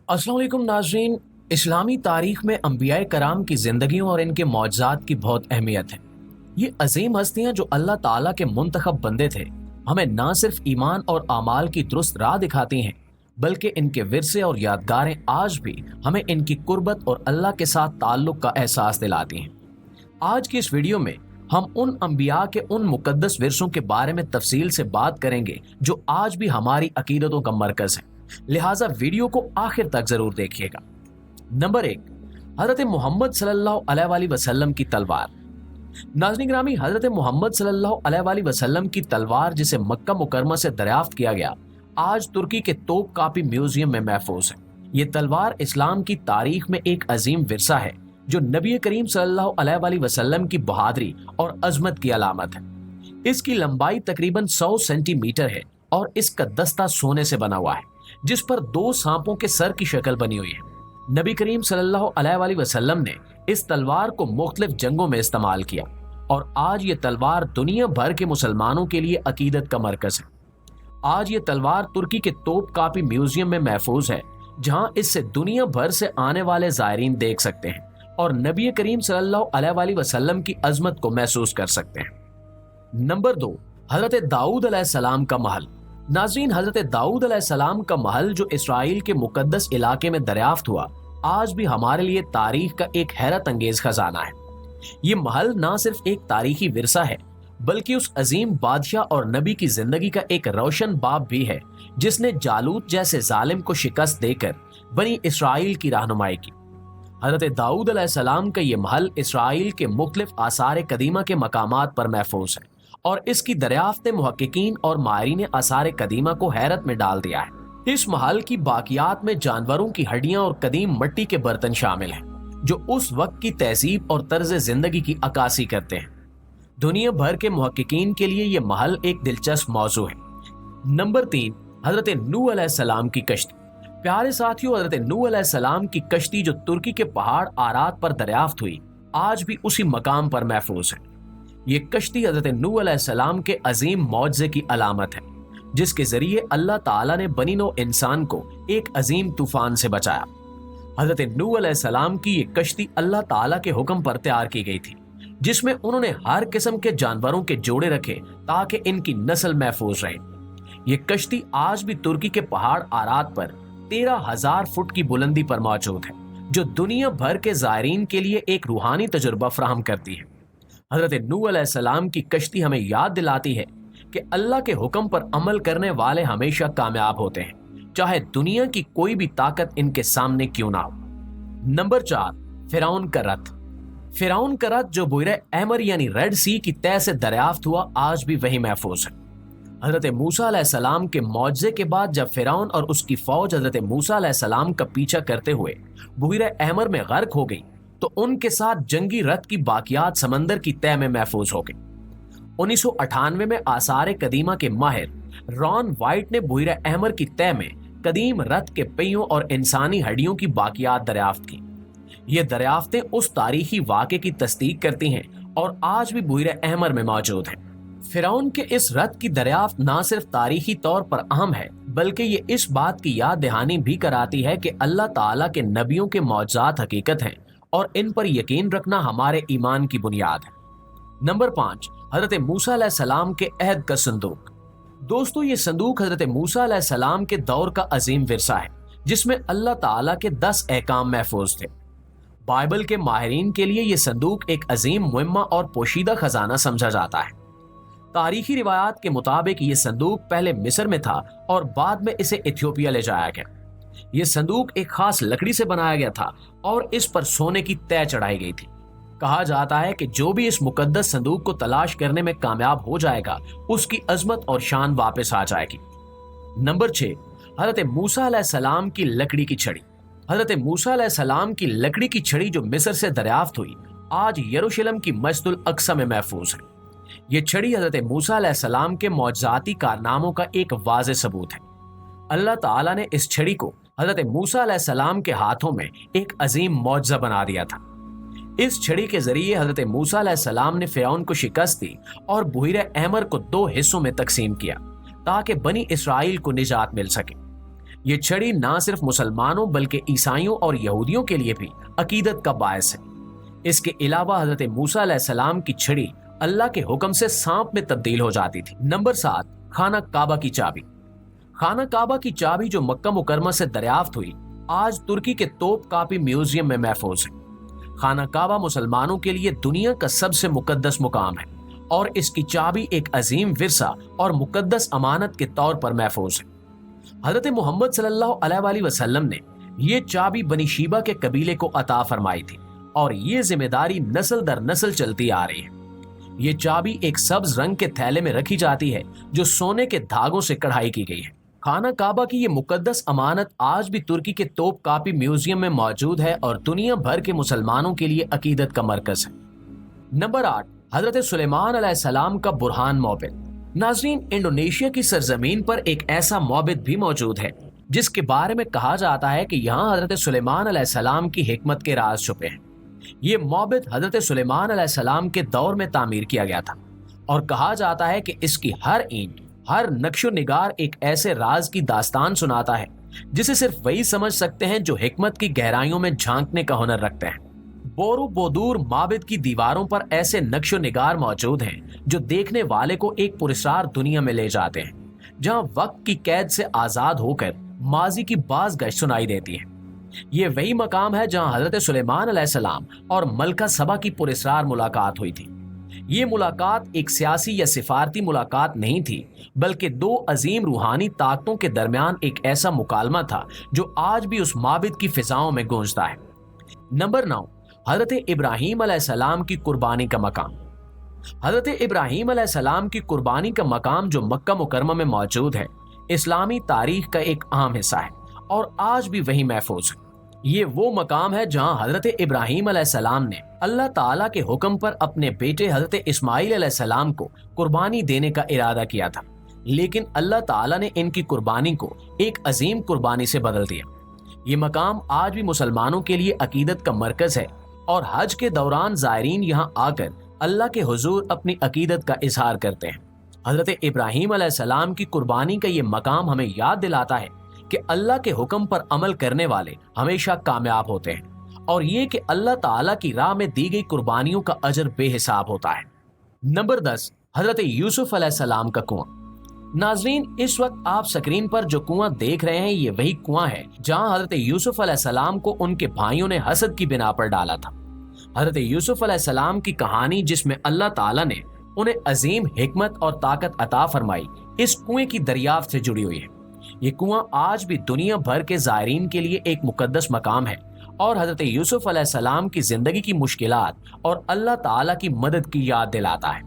अस्सलाम वालेकुम नाज़रीन। इस्लामी तारीख में अंबिया कराम की ज़िंदगियों और इनके मौजज़ात की बहुत अहमियत है। ये अजीम हस्तियां जो अल्लाह ताला के मुंतखब बंदे थे, हमें ना सिर्फ ईमान और आमाल की दुरुस्त राह दिखाती हैं, बल्कि इनके विरसे और यादगारें आज भी हमें इनकी कुर्बत और अल्लाह के साथ ताल्लुक़ का एहसास दिलाती हैं। आज की इस वीडियो में हम उन अंबिया के उन मुकद्दस विरसों के बारे में तफसील से बात करेंगे जो आज भी हमारी अकीदतों का मरकज़ है। लिहाजा वीडियो को आखिर तक जरूर देखिएगा। नंबर 1, हजरत मोहम्मद सल्लल्लाहु अलैहि वसल्लम की तलवार। नाज़रीन ग्रामी, हजरत मोहम्मद सल्लल्लाहु अलैहि वसल्लम की तलवार जिसे मक्का मुकरमा से दरियाफ्त किया गया, आज तुर्की के तोप कापी म्यूजियम में महफूज है। ये तलवार इस्लाम की तारीख में एक अजीम विरसा है जो नबी करीम सल्लल्लाहु अलैहि वसल्लम की बहादुरी और अजमत की अलामत है। इसकी लंबाई तकरीबन 100 सेंटीमीटर है और इसका दस्ता सोने से बना हुआ है, जिस पर 2 सांपों के सर की शक्ल बनी हुई है। नबी करीम सल्लल्लाहु अलैहि वसल्लम ने इस तलवार को मुख्तलिफ जंगों में इस्तेमाल किया और आज ये तलवार दुनिया भर के मुसलमानों के लिए अकीदत का मरकज है। आज ये तलवार तुर्की के तोप कापी म्यूजियम में महफूज है, जहां इससे दुनिया भर से आने वाले जायरीन देख सकते हैं और नबी करीम सल्लल्लाहु अलैहि वसल्लम की अजमत को महसूस कर सकते हैं। नंबर 2, हजरत दाऊद अलैहिस्सलाम का महल। नाज़रीन, हजरत दाऊद अलैहिस्सलाम का महल जो इसराइल के मुकद्दस इलाके में दरियाफ्त हुआ, आज भी हमारे लिए तारीख का एक हैरत अंगेज खजाना है। ये महल ना सिर्फ एक तारीखी विरसा है, बल्कि उस अजीम बादशाह और नबी की जिंदगी का एक रोशन बाब भी है जिसने जालूत जैसे जालिम को शिकस्त देकर बनी इसराइल की रहनुमाई की। हजरत दाऊद अलैहिस्सलाम का ये महल इसराइल के मुख्तलिफ आसार कदीमा के मकामात पर महफूज है और इसकी दरियाफ्त मुहक्किकीन और माहिरीन आसार कदीमा को हैरत में डाल दिया है। इस महल की बाकियात में जानवरों की हड्डियां और कदीम मिट्टी के बर्तन शामिल हैं, जो उस वक्त की तहजीब और तर्ज जिंदगी की अक्कासी करते हैं। दुनिया भर के मुहक्किकीन के लिए यह महल एक दिलचस्प मौजू है। नंबर 3, हजरत नूह अलैहिस्सलाम की कश्ती। प्यारे साथियों, हजरत नूह अलैहिस्सलाम की कश्ती जो तुर्की के पहाड़ आरात पर दरियाफ्त हुई, आज भी उसी मकाम पर महफूज है। ये कश्ती हजरत नूह अलैहिस्सलाम के अजीम मौजज़े की अलामत है, जिसके जरिए अल्लाह ताला ने बनी नौ इंसान को एक अजीम तूफान से बचाया। हजरत नूह अलैहिस्सलाम की ये कश्ती अल्लाह ताला के हुक्म पर तैयार की गई थी, जिसमें उन्होंने हर किस्म के जानवरों के जोड़े रखे ताकि इनकी नस्ल महफूज रहे। ये कश्ती आज भी तुर्की के पहाड़ आरात पर 13,000 फुट की बुलंदी पर मौजूद है, जो दुनिया भर के जायरीन के लिए एक रूहानी तजुर्बा फराहम करती है। हजरत नूह अलैहिस्सलाम की कश्ती हमें याद दिलाती है कि अल्लाह के हुक्म पर अमल करने वाले हमेशा कामयाब होते हैं, चाहे दुनिया की कोई भी ताकत इनके सामने क्यों ना हो। नंबर 4, फिरौन का रथ। फिरौन का रथ जो बुहर अहमर यानी रेड सी की तह से दरियाफ्त हुआ, आज भी वही महफूज है। हजरत मूसा अलैहिस्सलाम के मौजज़े के बाद जब फिरौन और उसकी फौज हजरत मूसा अलैहिस्सलाम का पीछा करते हुए बुहर अहमर में गर्क हो गई, तो उनके साथ जंगी रथ की बाकियात समंदर की तह में महफूज हो गई। 1998 में आसार कदीमा के माहिर रॉन वाइट ने बुहर अहमर की तह में कदीम रथ के पहियों और इंसानी हड्डियों की बाकियात दरियाफ्त की। ये दरियाफ्तें उस तारीखी वाक़े की तस्दीक करती हैं और आज भी बुहर अहमर में मौजूद हैं। फिरौन के इस रथ की दरियाफ्त ना सिर्फ तारीखी तौर पर अहम है, बल्कि ये इस बात की याद दहानी भी कराती है कि अल्लाह ताला के नबियों के मौजज़ात हकीकत हैं और इन पर यकीन रखना हमारे ईमान की बुनियाद है। नंबर 5, हजरत मूसा अलैहिस्सलाम के अहद का संदूक। दोस्तों, ये संदूक हजरत मूसा अलैहिस्सलाम के दौर का अजीम विरसा है, जिसमें अल्लाह ताला के 10 अहकाम महफूज थे। बाइबल के माहिरीन के लिए ये संदूक एक अजीम मुहिम्मा और पोशीदा खजाना समझा जाता है। तारीखी रिवायात के मुताबिक ये संदूक पहले मिस्र में था और बाद में इसे इथियोपिया ले जाया गया। ये संदूक एक खास लकड़ी से बनाया गया था और इस पर सोने की तय चढ़ाई गई थी। कहा जाता है कि जो भी इस मुकद्दस संदूक को तलाश करने में कामयाब हो जाएगा, उसकी अजमत और शान वापस आ जाएगी। नंबर 6, हजरत मूसा अलैहिस्सलाम की लकड़ी की छड़ी। हजरत मूसा अलैहिस्सलाम की लकड़ी की छड़ी जो मिस्र से दरियाफ्त हुई, आज यरूशलेम की मस्जिदुल अक्सा में महफूज है। ये छड़ी हजरत मूसा अलैहिस्सलाम के मौजज़ाती कारनामों का एक वाज़े सबूत है। अल्लाह ताला ने इस छड़ी को हजरत मूसा अलैहिस्सलाम के हाथों में एक अजीम मौजज़ा बना दिया था। इस छड़ी के जरिए हजरत मूसा अलैहिस्सलाम ने फिरौन को शिकस्त दी और बुहर अहमर को 2 हिस्सों में तकसीम किया ताकि बनी इसराइल को निजात मिल सके। ये छड़ी ना सिर्फ मुसलमानों बल्कि ईसाइयों और यहूदियों के लिए भी अकीदत का बायस है। इसके अलावा हजरत मूसा अलैहिस्सलाम की छड़ी अल्लाह के हुक्म से सांप में तब्दील हो जाती थी। नंबर 7, खाना काबा की चाबी। खाना काबा की चाबी जो मक्का मुकरमा से दरियाफ्त हुई, आज तुर्की के तोप कापी म्यूजियम में महफूज है। खाना काबा मुसलमानों के लिए दुनिया का सबसे मुकद्दस मुकाम है और इसकी चाबी एक अजीम विरसा और मुकद्दस अमानत के तौर पर महफूज है। हजरत मोहम्मद सल्लल्लाहु अलैहि वसल्लम ने ये चाबी बनी शीबा के कबीले को अता फरमाई थी और ये जिम्मेदारी नस्ल दर नस्ल चलती आ रही है। ये चाबी एक सब्ज रंग के थैले में रखी जाती है जो सोने के धागों से कढ़ाई की गई है। खाना काबा की ये मुकद्दस अमानत आज भी तुर्की के तोप कापी म्यूजियम में मौजूद है और दुनिया भर के मुसलमानों के लिए अकीदत का मरकज है। नंबर 8, हजरत सुलेमान अलैहिस्सलाम का बुरहान मोबिद। नाज़रीन, इंडोनेशिया की सरजमीन पर एक ऐसा मोबिद भी मौजूद है जिसके बारे में कहा जाता है कि यहाँ हजरत सुलेमान अलैहिस्सलाम की हिकमत के राज छुपे हैं। ये मोबिद हजरत सुलेमान अलैहिस्सलाम के दौर में तामीर किया गया था और कहा जाता है कि इसकी हर ईंट, हर नक्शो निगार एक ऐसे राज की दास्तान सुनाता है जिसे सिर्फ वही समझ सकते हैं जो हिकमत की गहराइयों में झांकने का हुनर रखते हैं। बोरू बोदूर माबिद की दीवारों पर ऐसे नक्शो निगार मौजूद हैं जो देखने वाले को एक पुरस्कार दुनिया में ले जाते हैं, जहां वक्त की कैद से आजाद होकर माजी की बाज़गश्त सुनाई देती है। ये वही मकाम है जहां हजरत सुलेमान अलैहिस्सलाम और मलका सबा की पुरस्कार मुलाकात हुई थी। ये मुलाकात एक सियासी या सिफारती मुलाकात नहीं थी, बल्कि दो अजीम रूहानी ताकतों के दरमियान एक ऐसा मुकालमा था जो आज भी उस माबिद की फिजाओं में गूंजता है। नंबर 9, हजरत इब्राहीम अलैहिस्सलाम की कुर्बानी का मकाम। हजरत इब्राहीम अलैहिस्सलाम की कुर्बानी का मकाम जो मक्का मुकरमा में मौजूद है, इस्लामी तारीख का एक अहम हिस्सा है और आज भी वही महफूज है। ये वो मकाम है जहां हजरत इब्राहीम अलैहिस्सलाम ने अल्लाह ताला के हुक्म पर अपने बेटे हजरत इस्माइल अलैहिस्सलाम को कुर्बानी देने का इरादा किया था, लेकिन अल्लाह ताला ने इनकी कुर्बानी को एक अजीम कुर्बानी से बदल दिया। ये मकाम आज भी मुसलमानों के लिए अकीदत का मरकज है और हज के दौरान ज़ायरीन यहाँ आकर अल्लाह के हुजूर अपनी अकीदत का इजहार करते हैं। हजरत इब्राहीम अलैहिस्सलाम की कुर्बानी का ये मकाम हमें याद दिलाता है कि अल्लाह के हुक्म पर अमल करने वाले हमेशा कामयाब होते हैं और ये कि अल्लाह ताला की राह में दी गई कुर्बानियों का अजर बेहिसाब होता है। नंबर 10, हजरत यूसुफ अलैहिस्सलाम का कुआं। नाजरीन, इस वक्त आप स्क्रीन पर जो कुआं देख रहे हैं, ये वही कुआं है जहां हजरत यूसुफ अलैहिस्सलाम को उनके भाइयों ने हसद की बिना पर डाला था। हजरत यूसुफ अलैहिस्सलाम की कहानी, जिसमें अल्लाह ताला ने उन्हें अजीम हिकमत और ताकत अता फरमाई, इस कुएं की दरियाफ्त से जुड़ी हुई है। ये कुआं आज भी दुनिया भर के ज़ायरीन के लिए एक मुकद्दस मकाम है और हजरत यूसुफ अलैहिस्सलाम की जिंदगी की मुश्किलात और अल्लाह ताला की मदद की याद दिलाता है।